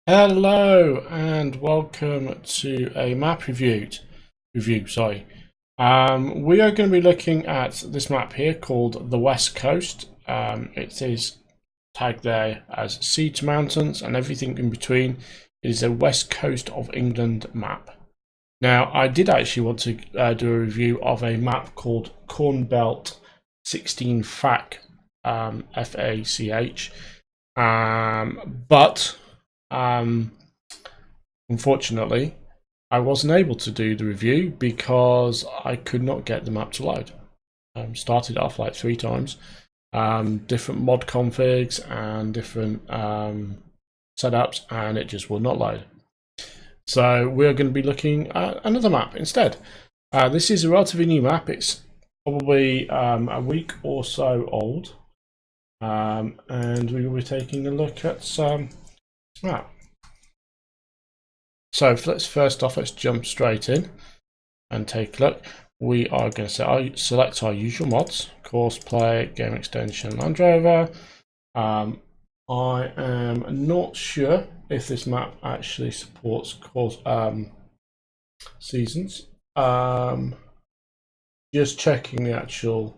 Hello and welcome to a map review. Sorry. We are going to be looking at this map here called the West Coast. It is tagged there as sea to mountains and everything in between. It is a West Coast of England map. Now, I did actually want to do a review of a map called Corn Belt 16 FAC, FACH, but unfortunately, I wasn't able to do the review because I could not get the map to load. Started off like 3 times, different mod configs and different setups, and it just would not load. So we're going to be looking at another map instead. This is a relatively new map. It's probably a week or so old, and we will be taking a look at this map. So let's jump straight in and take a look. We are going to select our usual mods: course, play, game extension, Land Rover. I am not sure if this map actually supports seasons. Just checking the actual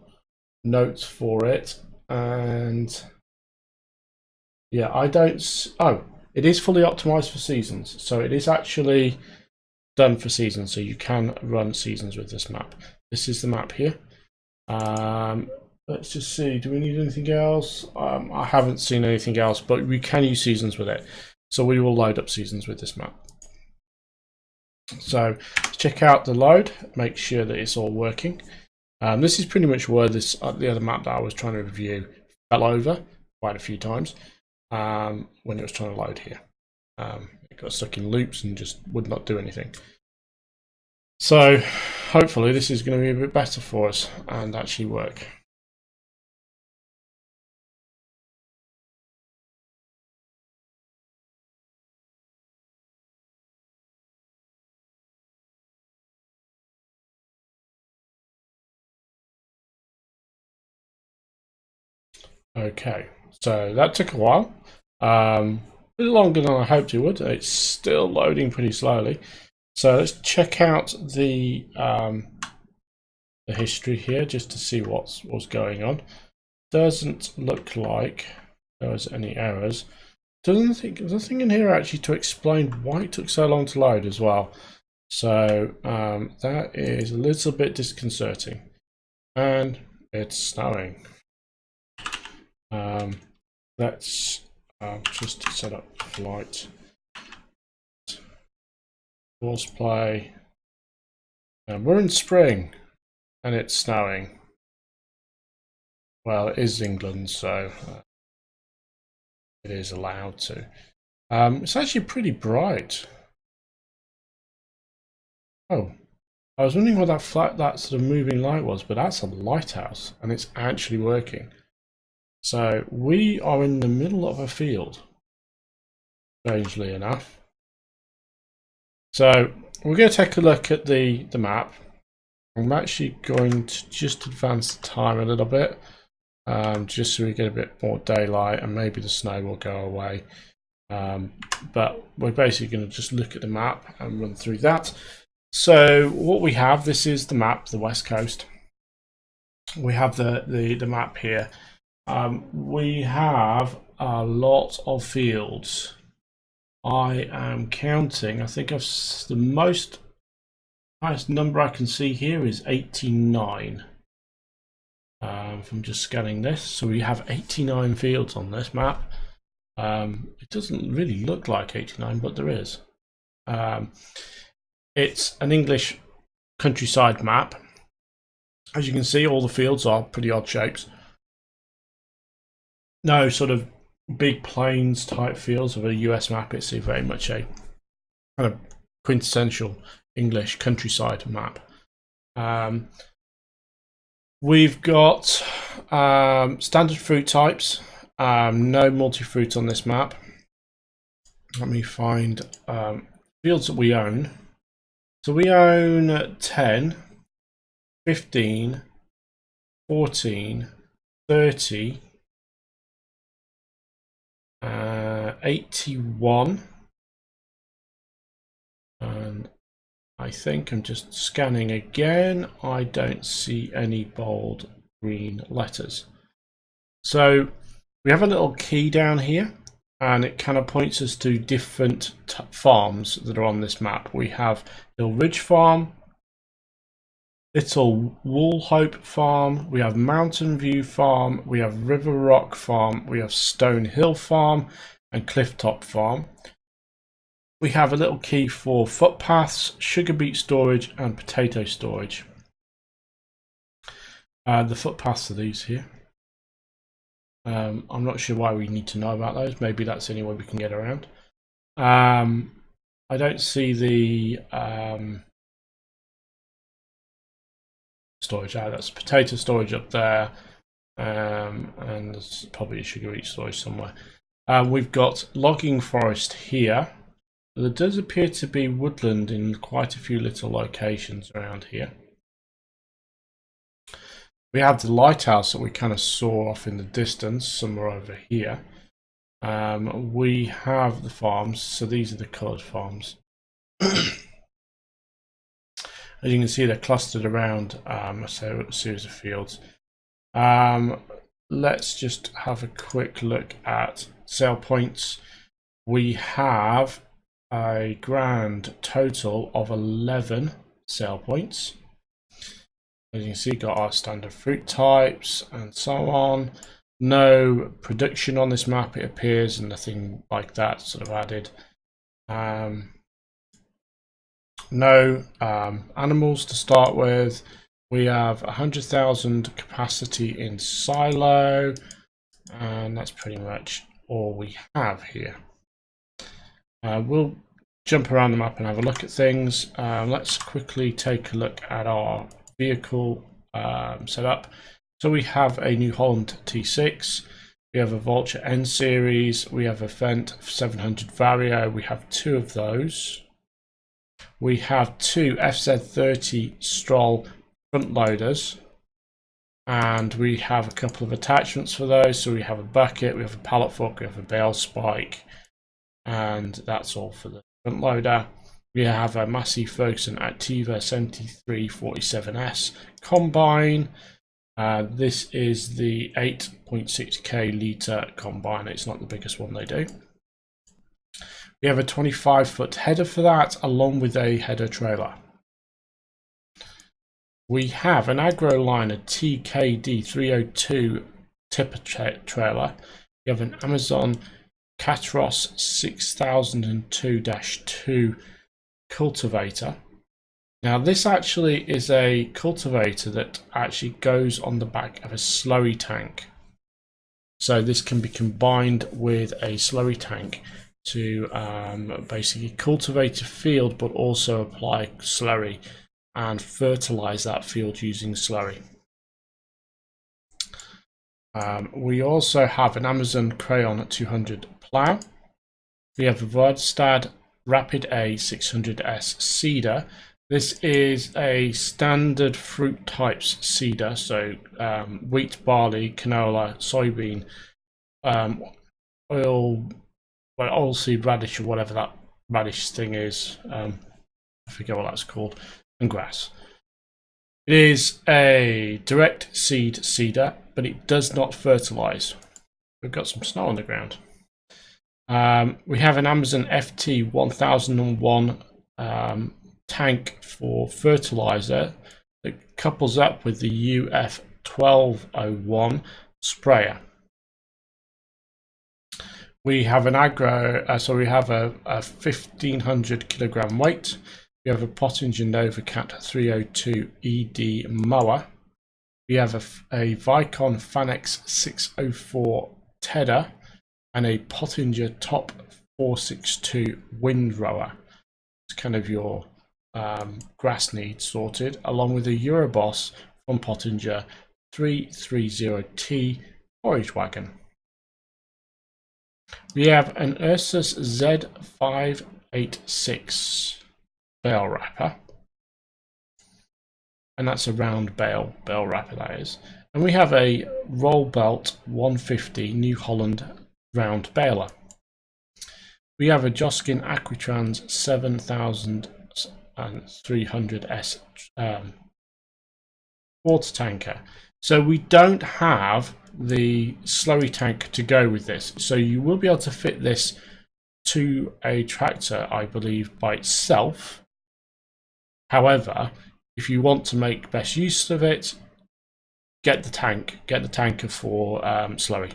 notes for it, and yeah, I don't. Oh, it is fully optimized for seasons, so it is actually done for seasons, so you can run seasons with this map. This is the map here. Let's just see, do we need anything else? I haven't seen anything else, but we can use seasons with it. So we will load up seasons with this map. So check out the load, make sure that it's all working. This is pretty much where the other map that I was trying to review fell over quite a few times. When it was trying to load here. It got stuck in loops and just would not do anything. So hopefully this is going to be a bit better for us and actually work. Okay, so that took a while. A bit longer than I hoped it would. It's still loading pretty slowly. So let's check out the history here just to see what's going on. Doesn't look like there's any errors. There's nothing in here actually to explain why it took so long to load as well. So that is a little bit disconcerting. And it's snowing. Let's just set up flight. Course play. We're in spring and it's snowing. Well, it is England, so it is allowed to. It's actually pretty bright. Oh, I was wondering what that sort of moving light was, but that's a lighthouse and it's actually working. So we are in the middle of a field, strangely enough. So we're going to take a look at the map. I'm actually going to just advance the time a little bit, just so we get a bit more daylight and maybe the snow will go away. But we're basically going to just look at the map and run through that. So what we have, this is the map, the West Coast. We have the map here. We have a lot of fields. I am counting, I think the highest number I can see here is 89. From just scanning this, so we have 89 fields on this map. It doesn't really look like 89, but there is. It's an English countryside map. As you can see, all the fields are pretty odd shapes. No sort of big plains type fields of a US map. It's very much a kind of quintessential English countryside map. We've got standard fruit types, no multi-fruit on this map. Let me find fields that we own. So we own 10, 15, 14, 30, 81, I think I'm just scanning again. I don't see any bold green letters. So we have a little key down here, and it kind of points us to different farms that are on this map. We have Hill Ridge Farm, Little Woolhope Farm, we have Mountain View Farm, we have River Rock Farm, we have Stone Hill Farm, and Clifftop Farm. We have a little key for footpaths, sugar beet storage, and potato storage. The footpaths are these here. I'm not sure why we need to know about those. Maybe that's the only way we can get around. I don't see the storage. That's potato storage up there, and there's probably a sugar beet storage somewhere. We've got logging forest here. There does appear to be woodland in quite a few little locations around here. We have the lighthouse that we kind of saw off in the distance, somewhere over here. We have the farms, so these are the coloured farms. As you can see, they're clustered around a series of fields. Let's just have a quick look at sale points. We have a grand total of 11 sale points. As you can see, got our standard fruit types and so on. No production on this map, it appears, and nothing like that sort of added. No animals to start with. We have 100,000 capacity in silo, and that's pretty much all we have here. We'll jump around the map and have a look at things. Let's quickly take a look at our vehicle setup. So we have a New Holland T6, we have a Vulture N series, we have a Fendt 700 Vario, we have two of those. We have two FZ30 Stroll front loaders, and we have a couple of attachments for those. So we have a bucket, we have a pallet fork, we have a bale spike, and that's all for the front loader. We have a Massey Ferguson Activa 7347S combine. This is the 8.6k litre combine. It's not the biggest one they do. We have a 25-foot header for that, along with a header trailer. We have an AgroLiner TKD 302 tipper trailer. We have an Amazon Catros 6002-2 cultivator. Now this actually is a cultivator that actually goes on the back of a slurry tank. So this can be combined with a slurry tank to basically cultivate a field, but also apply slurry and fertilize that field using slurry. We also have an Amazon Crayon 200 plow. We have a Vodstad Rapid A 600S seeder. This is a standard fruit types seeder, so wheat, barley, canola, soybean, oilseed radish, or whatever that radish thing is. I forget what that's called, and grass. It is a direct seed seeder, but it does not fertilize. We've got some snow on the ground. We have an Amazon FT 1001 tank for fertilizer that couples up with the UF 1201 sprayer. We have an we have a 1500 kilogram weight. We have a Pottinger NovaCat 302 ED mower. We have a Vicon Fanex 604 tedder and a Pottinger Top 462 windrower. It's kind of your grass needs sorted, along with a Euroboss from Pottinger 330T forage wagon. We have an Ursus Z586 bale wrapper, and that's a round bale wrapper, that is. And we have a Roll Belt 150 New Holland round baler. We have a Joskin Aquitrans 7000 and 300 S water tanker. So we don't have the slurry tank to go with this. So you will be able to fit this to a tractor, I believe, by itself. However, if you want to make best use of it, get the tanker for slurry.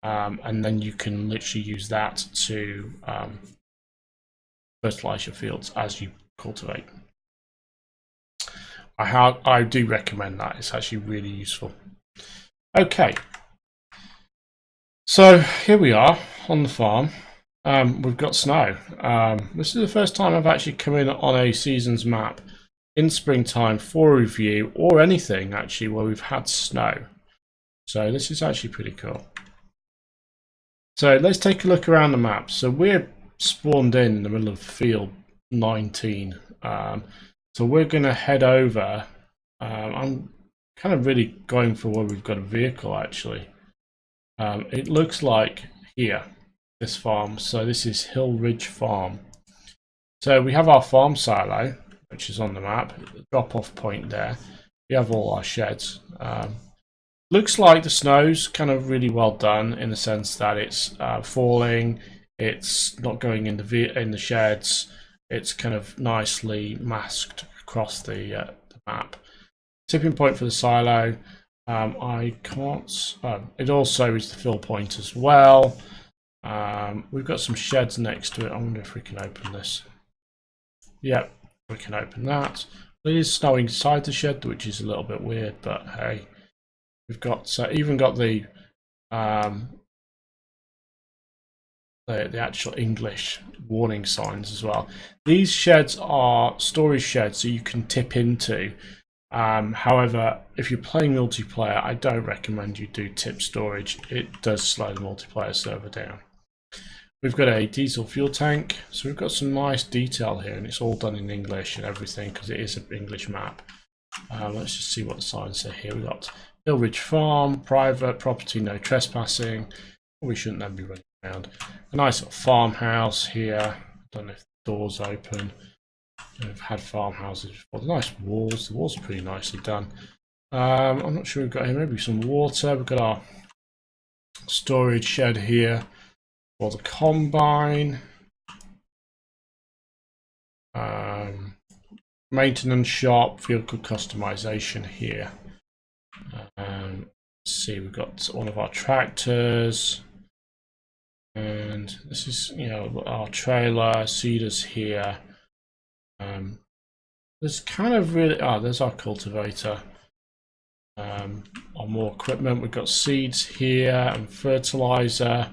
And then you can literally use that to fertilize your fields as you cultivate. I do recommend that. It's actually really useful. Okay, so here we are on the farm. We've got snow. This is the first time I've actually come in on a seasons map in springtime for a review, or anything actually, where we've had snow. So this is actually pretty cool. So let's take a look around the map. So we're spawned in the middle of field 19. So we're going to head over. I'm kind of really going for where we've got a vehicle actually. It looks like here, this farm. So this is Hill Ridge Farm. So we have our farm silo, which is on the map, the drop-off point there. We have all our sheds. Looks like the snow's kind of really well done in the sense that it's falling, it's not going in the sheds, it's kind of nicely masked across the map. Tipping point for the silo, I can't. It also is the fill point as well. We've got some sheds next to it. I wonder if we can open this. Yep, we can open that. It is snowing inside the shed, which is a little bit weird, but hey. We've got even got the actual English warning signs as well. These sheds are storage sheds, so you can tip into. However, if you're playing multiplayer, I don't recommend you do tip storage. It does slow the multiplayer server down. We've got a diesel fuel tank, so we've got some nice detail here, and it's all done in English and everything because it is an English map. Let's just see what the signs say here. We've got Hill Ridge Farm, private property, no trespassing. We shouldn't then be running around. A nice little farmhouse here. Don't know if the door's open. We've had farmhouses before. Nice walls. The walls are pretty nicely done. I'm not sure we've got here. Maybe some water. We've got our storage shed here for the combine. Maintenance shop, vehicle customization here. Let's see, we've got one of our tractors, and this is, you know, our trailer, seeders here. There's kind of really, there's our cultivator. On more equipment, we've got seeds here and fertilizer,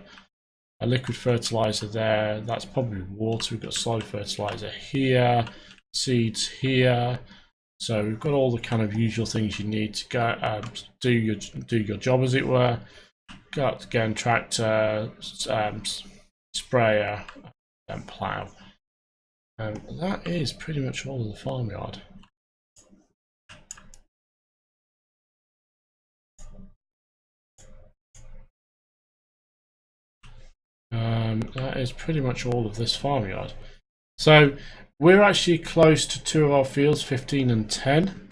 a liquid fertilizer there. That's probably water. We've got solid fertilizer here, seeds here. So we've got all the kind of usual things you need to go do your job, as it were. Got again tractor, sprayer, and plough. And that is pretty much all of the farmyard. That is pretty much all of this farmyard. So we're actually close to two of our fields, 15 and 10.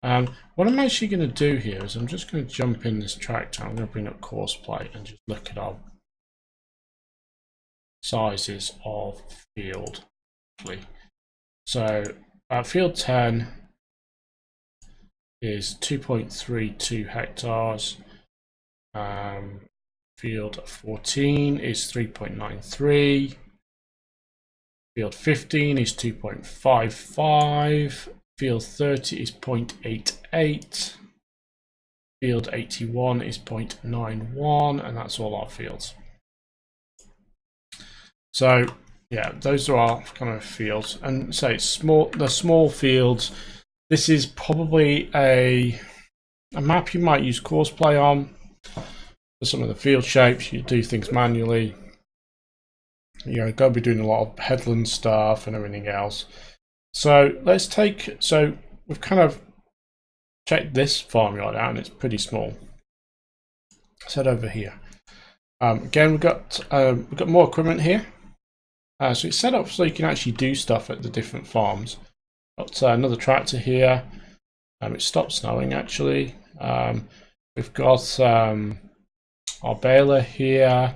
What I'm actually going to do here is I'm just going to jump in this tractor. I'm going to bring up course plate and just look at our sizes of field. So field 10 is 2.32 hectares. Field 14 is 3.93. Field 15 is 2.55. Field 30 is 0.88. Field 81 is 0.91, and that's all our fields. So yeah, those are our kind of fields. And say the small fields. This is probably a map you might use Courseplay on. For some of the field shapes, you do things manually. You're going to be doing a lot of headland stuff and everything else. So so we've kind of checked this farmyard out, and it's pretty small. Let's head over here. Again, we've got more equipment here. So it's set up so you can actually do stuff at the different farms. Got another tractor here. It stopped snowing actually. We've got our baler here.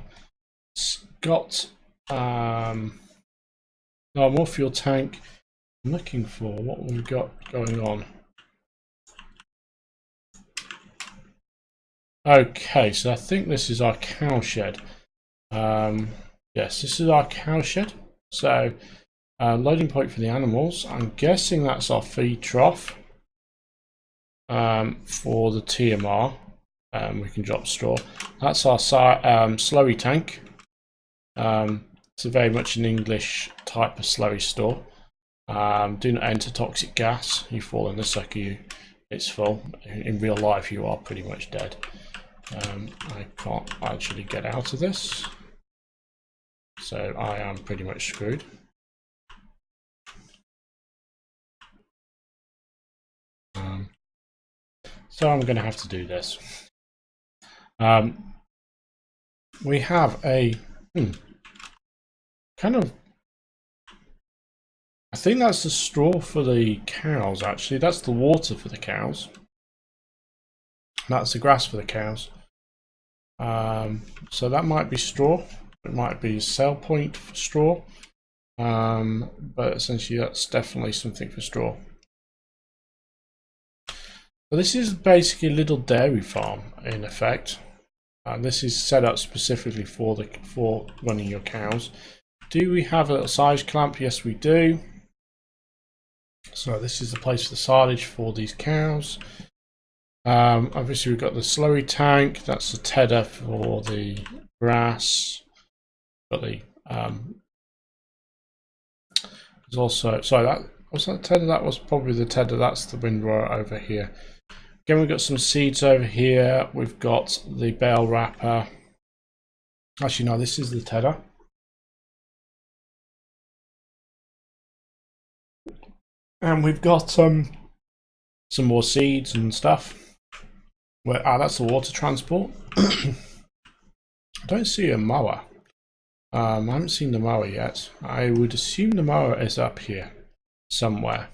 It's got no more fuel tank. I'm looking for what we've got going on. Okay, so I think this is our cow shed. Yes, this is our cow shed. So loading point for the animals. I'm guessing that's our feed trough for the TMR. We can drop straw. That's our slurry tank. It's very much an English type of slurry store. Do not enter toxic gas. You fall in the sucker, it's full. In real life, you are pretty much dead. I can't actually get out of this, so I am pretty much screwed. So I'm going to have to do this. We have a kind of, I think that's the straw for the cows actually. That's the water for the cows. That's the grass for the cows. So that might be straw. It might be sale point for straw. But essentially that's definitely something for straw. So this is basically a little dairy farm in effect. This is set up specifically for running your cows. Do we have a silage clamp? Yes, we do. So this is the place for the silage for these cows. Obviously we've got the slurry tank. That's the tedder for the grass. Got the there's also, sorry, that was that tedder. That was probably the tedder. That's the windrower over here. Again, we've got some seeds over here. We've got the bale wrapper. Actually, no, this is the tedder. And we've got some more seeds and stuff. That's the water transport. I don't see a mower. I haven't seen the mower yet. I would assume the mower is up here somewhere.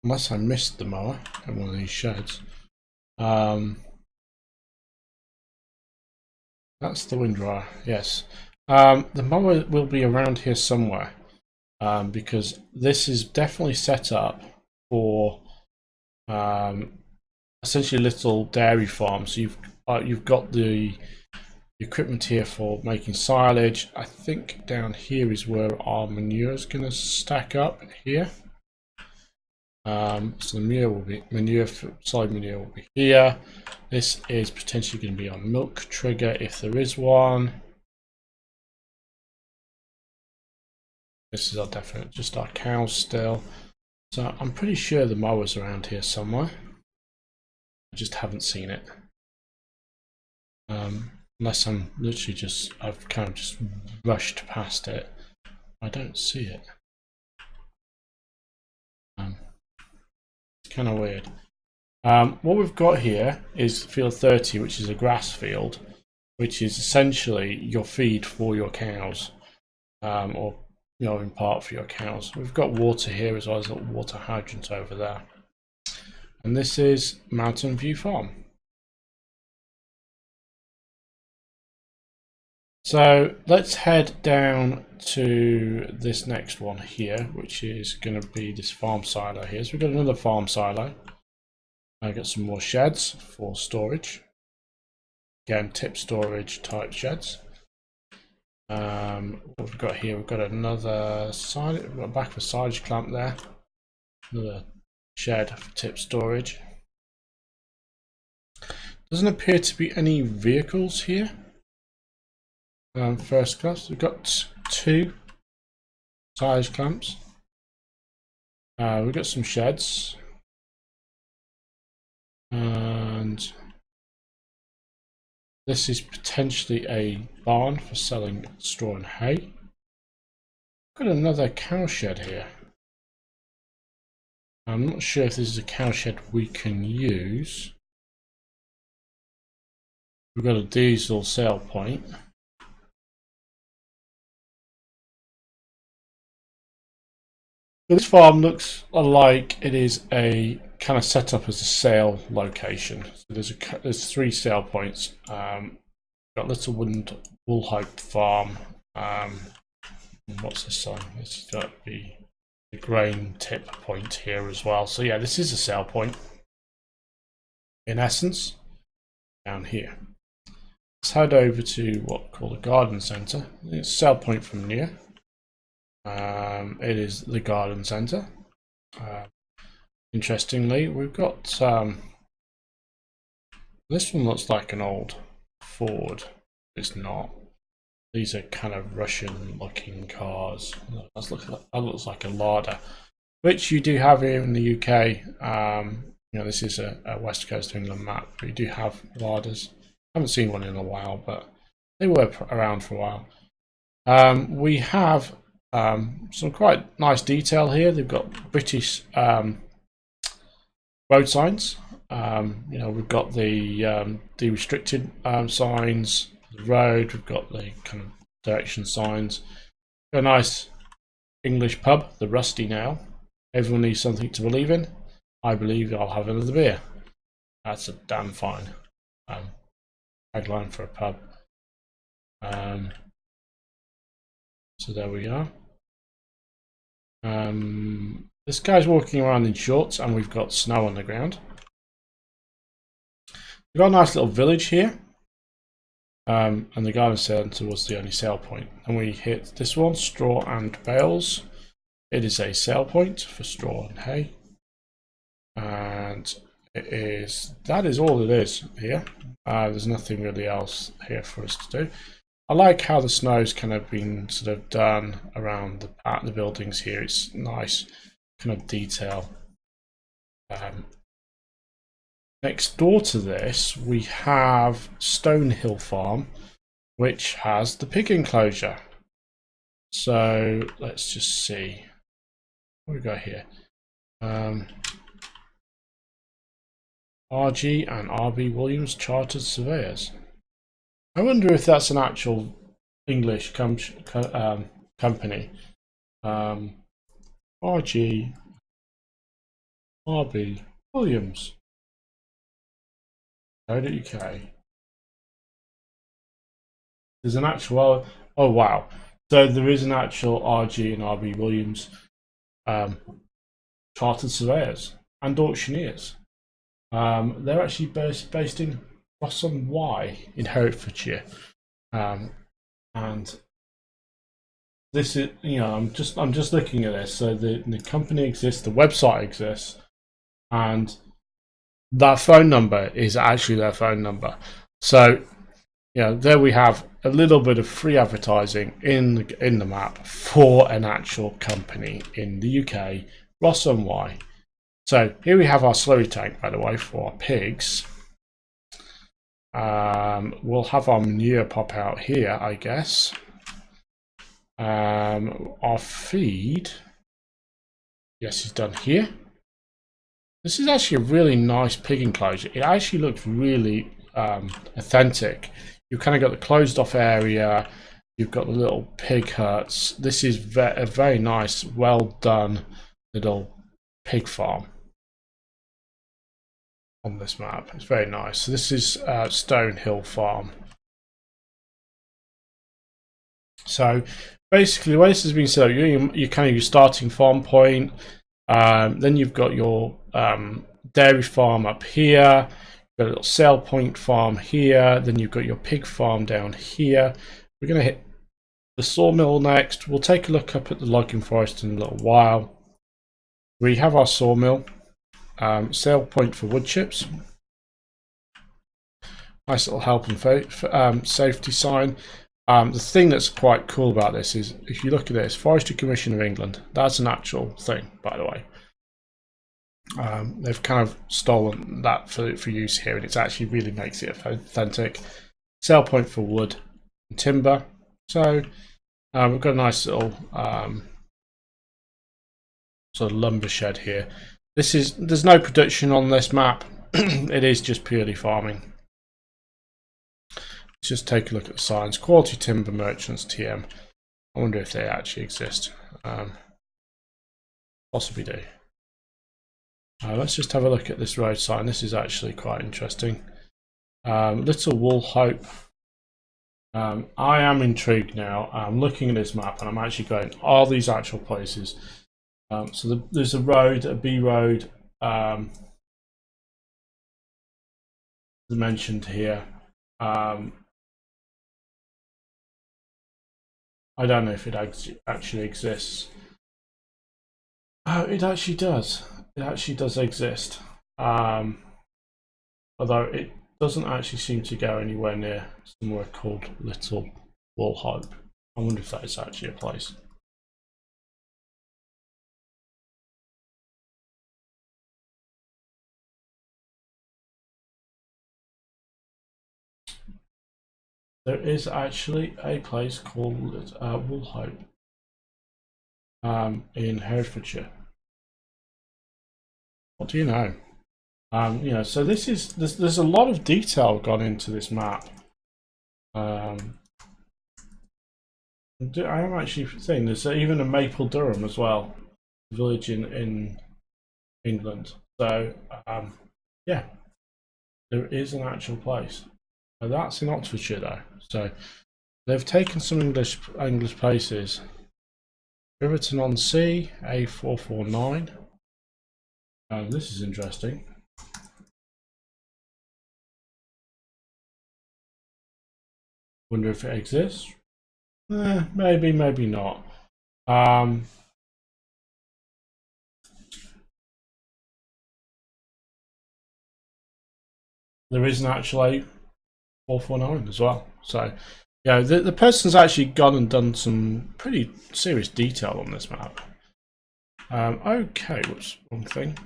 Unless I missed the mower in one of these sheds. That's the windrower, yes. The mower will be around here somewhere. Because this is definitely set up for essentially a little dairy farm. So you've got the equipment here for making silage. I think down here is where our manure is going to stack up here. So the solid manure will be here. This is potentially going to be our milk trigger if there is one. This is our just our cows still. So I'm pretty sure the mower's around here somewhere. I just haven't seen it. Unless I'm literally I've kind of just rushed past it. I don't see it. It's kind of weird. What we've got here is field 30, which is a grass field, which is essentially your feed for your cows, or in part for your cows. We've got water here as well as a water hydrant over there. And this is Mountain View Farm. So let's head down to this next one here, which is going to be this farm silo here. So we've got another farm silo. I've got some more sheds for storage. Again, tip storage type sheds. What we've got here, we've got another side, we've got a back of a silage clamp there. Another shed for tip storage. Doesn't appear to be any vehicles here. First class, we've got 2 silage clamps. We've got some sheds. And this is potentially a barn for selling straw and hay. Got another cow shed here. I'm not sure if this is a cow shed we can use. We've got a diesel sale point. This farm looks like it is a kind of set up as a sale location. So there's 3 sale points. Got Littlewood Woolhope Farm. What's this sign? This has got the grain tip point here as well. So yeah, this is a sale point. In essence, down here. Let's head over to what called a garden centre. It's a sale point from near. It is the garden centre. Interestingly, we've got this one looks like an old Ford. It's not. These are kind of Russian-looking cars. That looks like a Lada, which you do have here in the UK. You know, this is a West Coast of England map, but you do have Ladas. I haven't seen one in a while, but they were around for a while. We have some quite nice detail here. They've got British road signs. You know, we've got the restricted signs, the road. We've got the kind of direction signs. A nice English pub, the Rusty Nail. Everyone needs something to believe in. I believe I'll have another beer. That's a damn fine tagline for a pub. So there we are. This guy's walking around in shorts, and we've got snow on the ground. We've got a nice little village here, and the garden centre was the only sale point. And we hit this one, straw and bales. It is a sale point for straw and hay, and that is all it is here. There's nothing really else here for us to do. I like how the snow's kind of been sort of done around the buildings here. It's nice kind of detail. Next door to this, we have Stonehill Farm, which has the pig enclosure. So let's just see what we got here. RG and RB Williams Chartered Surveyors. I wonder if that's an actual English company. RG, RB Williams. .uk. There's an actual. Oh wow! So there is an actual RG and RB Williams chartered surveyors and auctioneers. They're actually based in Rossum Y in Herefordshire, and this is, you know, I'm just looking at this. So the company exists, the website exists, and that phone number is actually their phone number. So, you know, there we have a little bit of free advertising in the map for an actual company in the UK, Rossum Y. So here we have our slurry tank, by the way, for our pigs. We'll have our manure pop out here, I guess. Our feed, yes, is done here. This is actually a really nice pig enclosure. It actually looks really authentic. You've kind of got the closed off area. You've got the little pig huts. This is a very nice, well done little pig farm on this map. It's very nice. So this is Stonehill Farm. So basically, the way this has been set up, you kind of your starting farm point. Then you've got your dairy farm up here. You've got a little sale point farm here. Then you've got your pig farm down here. We're going to hit the sawmill next. We'll take a look up at the logging forest in a little while. We have our sawmill. Sale point for wood chips. Nice little help and safety sign. The thing that's quite cool about this is, if you look at this, Forestry Commission of England, that's an actual thing, by the way. They've kind of stolen that for use here, and it actually really makes it authentic. Sale point for wood and timber. So we've got a nice little sort of lumber shed here. There's no production on this map. It is just purely farming. Let's just take a look at the signs. Quality Timber Merchants TM. I wonder if they actually exist. possibly do. Let's just have a look at this road sign. This is actually quite interesting. Little Wool Hope. I am intrigued now. I'm looking at this map and I'm actually going, are these actual places? So there's a road, a B road, mentioned here. I don't know if it actually exists. Oh, it actually does. It actually does exist. Although it doesn't actually seem to go anywhere near somewhere called Little Wool Hope. I wonder if that is actually a place. There is actually a place called Wool Hope in Herefordshire. What do you know? You know, so there's a lot of detail gone into this map. I am actually saying there's even a Maple Durham as well, village in England. So yeah, there is an actual place. Now, that's in Oxfordshire though. So they've taken some English places. Riverton on Sea, A449. This is interesting. Wonder if it exists. Maybe, maybe not. There is an actual 449 as well. So, yeah, the person's actually gone and done some pretty serious detail on this map. Okay, whoops, wrong thing.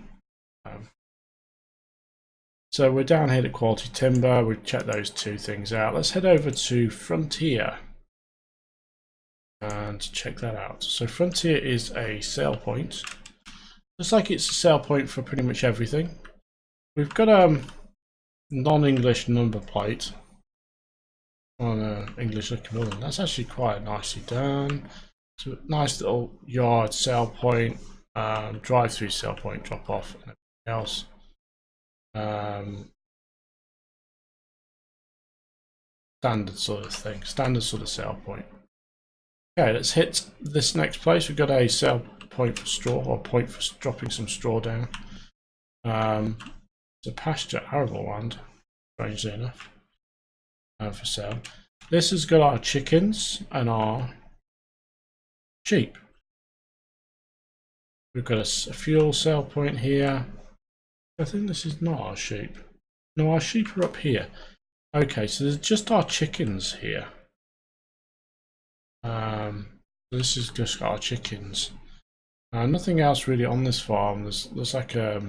So we're down here at Quality Timber. We've checked those two things out. Let's head over to Frontier and check that out. So Frontier is a sale point. Looks like it's a sale point for pretty much everything. We've got a non-English number plate on an English looking building. That's actually quite nicely done. So nice little yard sale point, drive-through sale point, drop off, and everything else. Standard sort of thing, standard sort of sale point. Okay, let's hit this next place. We've got a sale point for straw, or point for dropping some straw down. It's a pasture arable land, strangely enough, for sale. This has got our chickens and our sheep. We've got a fuel sale point here. I think this is not our sheep. No, our sheep are up here. Okay, so there's just our chickens here. This is just our chickens. Nothing else really on this farm. There's like a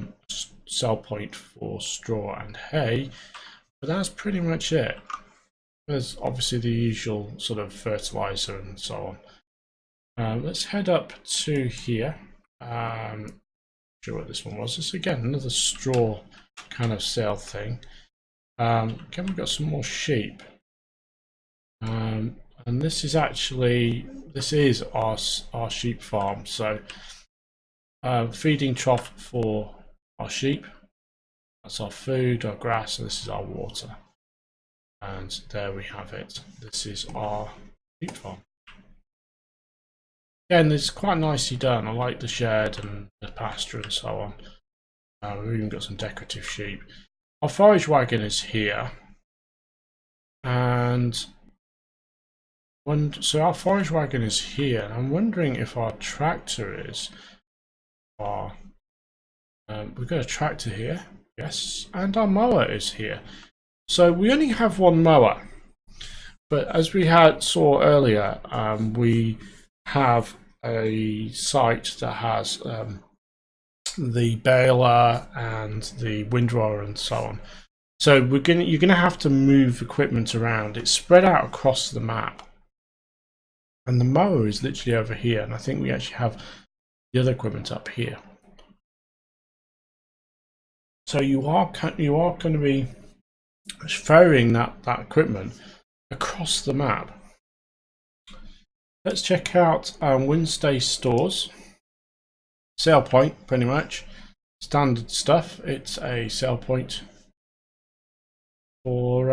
sell point for straw and hay, but that's pretty much it. There's obviously the usual sort of fertilizer and so on. Let's head up to here. Sure what this one was. This again another straw kind of sale thing. Again, we've got some more sheep. And this is our sheep farm. So feeding trough for our sheep. That's our food, our grass, and this is our water. And there we have it. This is our sheep farm. Again, it's quite nicely done. I like the shed and the pasture and so on. We've even got some decorative sheep. Our forage wagon is here. And so our forage wagon is here. And I'm wondering if our tractor is. We've got a tractor here. Yes. And our mower is here. So we only have one mower. But as we saw earlier, we have a site that has the baler and the windrower and so on. So you're gonna have to move equipment around. It's spread out across the map, and the mower is literally over here. And I think we actually have the other equipment up here. So you are going to be ferrying that equipment across the map. Let's check out Winstay stores. sail point, pretty much standard stuff. It's a sail point for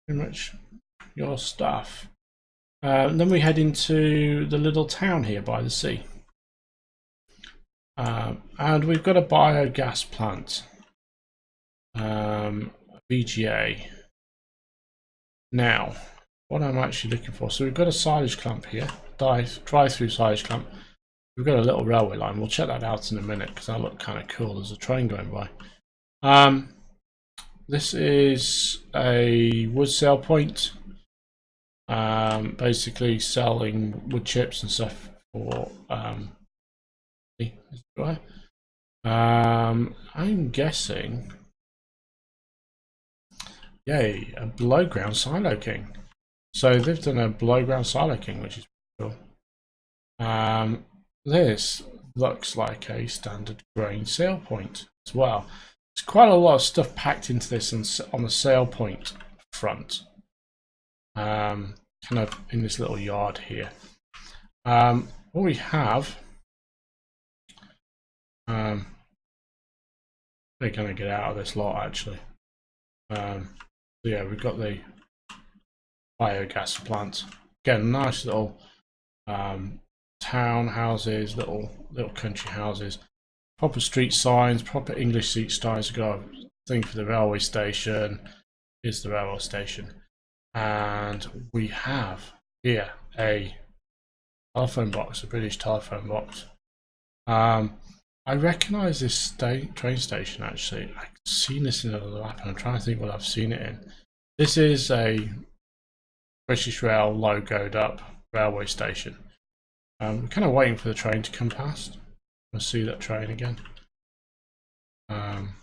pretty much your stuff. And then we head into the little town here by the sea, and we've got a biogas plant, VGA. Now, what I'm actually looking for, so we've got a silage clamp here, drive-through silage clamp. We've got a little railway line. We'll check that out in a minute because that looked kind of cool. There's a train going by. This is a wood sale point. Basically selling wood chips and stuff for I'm guessing, yay, a below ground silo king. So they've done a below ground silo king, which is cool. This looks like a standard grain sale point as well. There's quite a lot of stuff packed into this on the sale point front, kind of in this little yard here. What we have, we're going to get out of this lot actually. So yeah, we've got the biogas plant. Again, nice little town houses, little country houses, proper street signs, proper English street signs. We've got a thing for the railway station. Here's the railway station, and we have here a telephone box, a British telephone box. I recognise this train station actually. I've seen this in another map, and I'm trying to think what I've seen it in. This is a British Rail logoed up railway station. We're kind of waiting for the train to come past. We'll see that train again. Have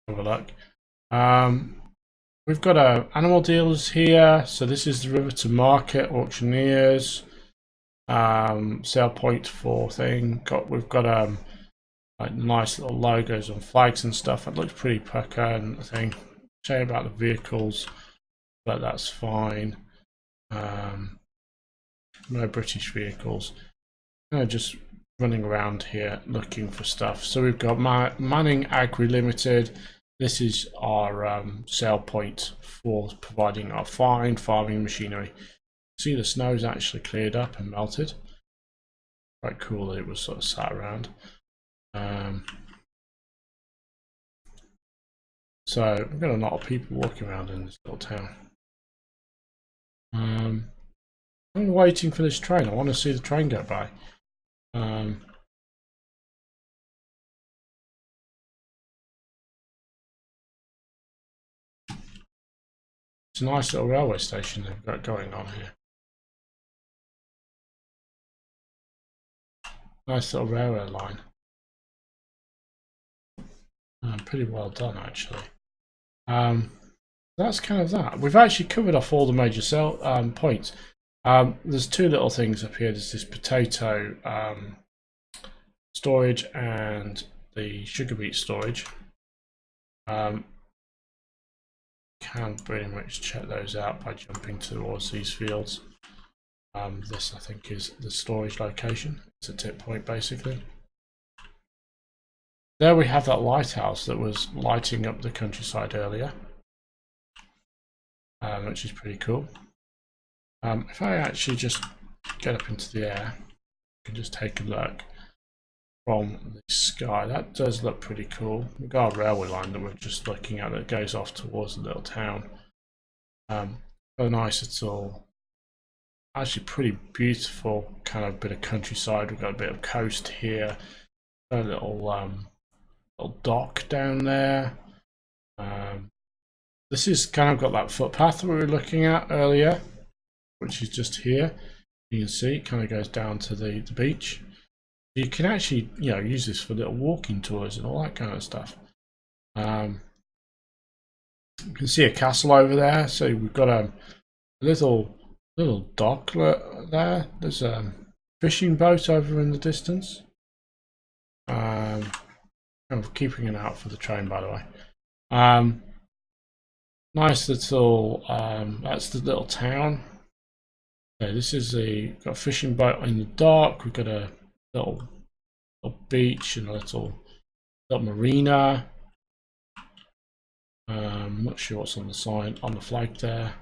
a look. We've got animal dealers here. So this is the river to market, auctioneers, sale point for thing. We've got like nice little logos on flags and stuff. It looks pretty pucker and I think say about the vehicles, but that's fine. No British vehicles. Just running around here looking for stuff. So we've got Manning Agri Limited. This is our sale point for providing our fine farming machinery. See, the snow's actually cleared up and melted. Quite cool that it was sort of sat around. So we've got a lot of people walking around in this little town. I'm waiting for this train. I want to see the train go by. It's a nice little railway station they've got going on here. Nice little railway line. Pretty well done actually. That's kind of that. We've actually covered off all the major sale points. There's two little things up here. There's this potato storage and the sugar beet storage. Can pretty much check those out by jumping towards these fields. This I think is the storage location. It's a tip point basically. There we have that lighthouse that was lighting up the countryside earlier, which is pretty cool. If I actually just get up into the air, I can just take a look from the sky. That does look pretty cool. We've got a railway line that we're just looking at that goes off towards the little town. A nice little, actually pretty beautiful kind of bit of countryside. We've got a bit of coast here, a little dock down there. This is kind of got that footpath that we were looking at earlier, which is just here. You can see it kind of goes down to the beach. You can actually, use this for little walking tours and all that kind of stuff. You can see a castle over there. So we've got a little dock there. There's a fishing boat over in the distance. I'm keeping an eye out for the train, by the way. Nice little. That's the little town. Okay, this is got a fishing boat in the dock. We've got a little beach and a little marina. Not sure what's on the sign on the flag there.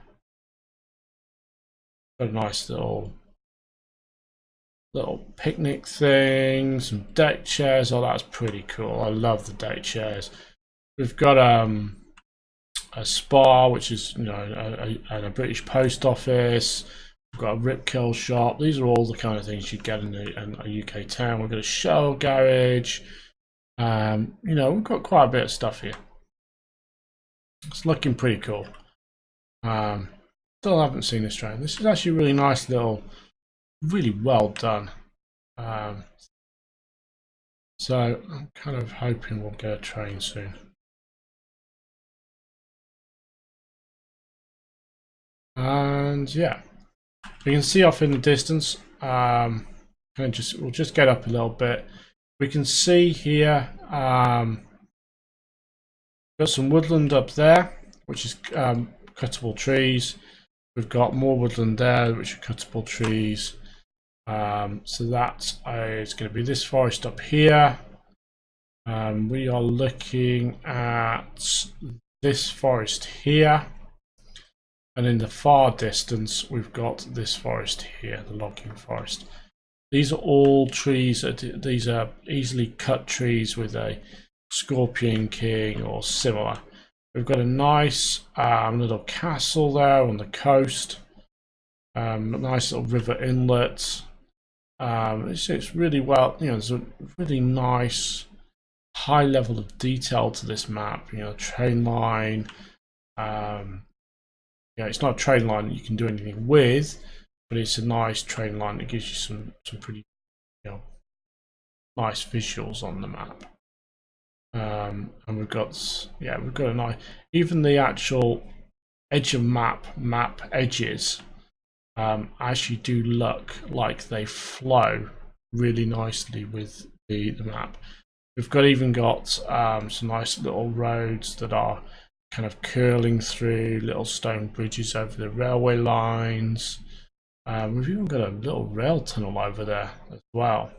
Got a nice little picnic thing, some deck chairs. Oh, that's pretty cool. I love the deck chairs. We've got a spa, which is, you know, a British post office. We've got a rip curl shop. These are all the kind of things you'd get in a UK town. We've got a shell garage. You know, we've got quite a bit of stuff here. It's looking pretty cool. Still haven't seen this train. This is actually a really nice little, really well done. So I'm kind of hoping we'll get a train soon. And yeah, we can see off in the distance. We'll just get up a little bit. We can see here got some woodland up there, which is cuttable trees. We've got more woodland there, which are cuttable trees. So that is going to be this forest up here. We are looking at this forest here. And in the far distance, we've got this forest here, the logging forest. These are all trees. These are easily cut trees with a scorpion king or similar. We've got a nice little castle there on the coast. A nice little river inlet. It's really well, you know, there's a really nice high level of detail to this map. You know, train line. Yeah, it's not a train line that you can do anything with, but it's a nice train line that gives you some pretty, you know, nice visuals on the map. And we've got a nice, even the actual edge of map edges actually do look like they flow really nicely with the map. We've even got some nice little roads that are kind of curling through, little stone bridges over the railway lines. We've even got a little rail tunnel over there as well.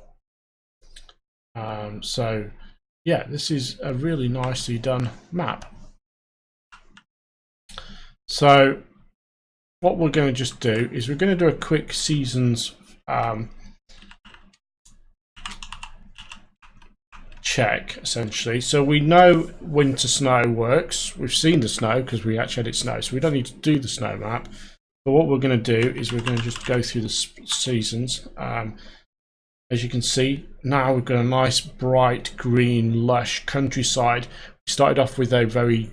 So yeah, this is a really nicely done map. So what we're going to just do is we're going to do a quick seasons check, essentially. So we know winter snow works. We've seen the snow because we actually had it snow, so we don't need to do the snow map. But what we're going to do is we're going to just go through the seasons. As you can see, now we've got a nice bright green lush countryside. We started off with a very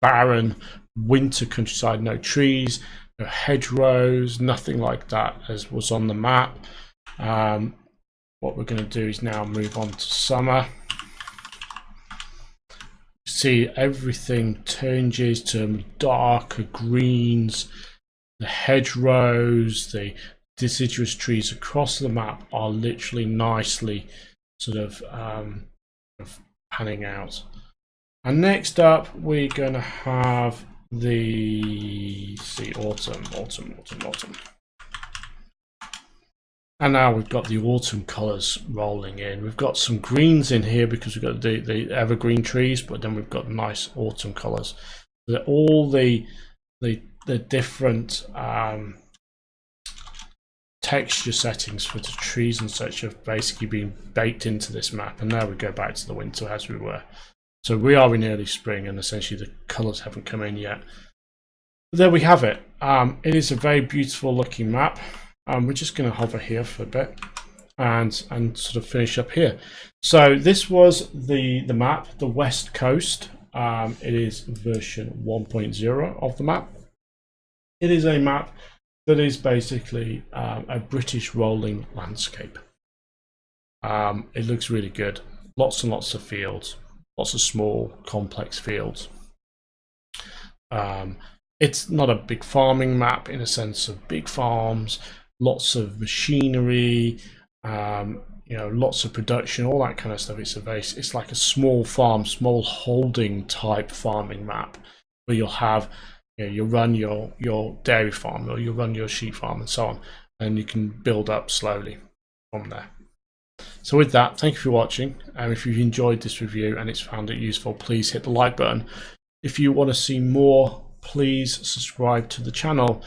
barren winter countryside, no trees, no hedgerows, nothing like that as was on the map. What we're going to do is now move on to summer. See, everything changes to darker greens. The hedgerows, the deciduous trees across the map are literally nicely sort of panning out. And next up, we're going to have the autumn. And now we've got the autumn colours rolling in. We've got some greens in here because we've got the evergreen trees, but then we've got nice autumn colours. All the different texture settings for the trees and such have basically been baked into this map. And now we go back to the winter as we were. So we are in early spring, and essentially the colours haven't come in yet. But there we have it. It is a very beautiful looking map. We're just going to hover here for a bit and sort of finish up here. So this was the map, the West Coast. It is version 1.0 of the map. It is a map that is basically a British rolling landscape. It looks really good. Lots and lots of fields, lots of small, complex fields. It's not a big farming map in a sense of big farms. Lots of machinery, you know, lots of production, all that kind of stuff. It's like a small farm, small holding type farming map where you'll have, you know, you run your dairy farm or you run your sheep farm and so on, and you can build up slowly from there. So with that, thank you for watching. If you've enjoyed this review and it's found it useful, please hit the like button. If you want to see more, please subscribe to the channel.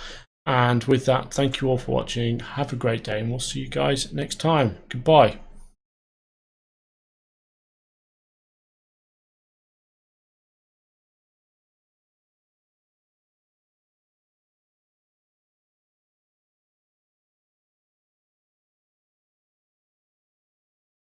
And with that, thank you all for watching. Have a great day, and we'll see you guys next time. Goodbye.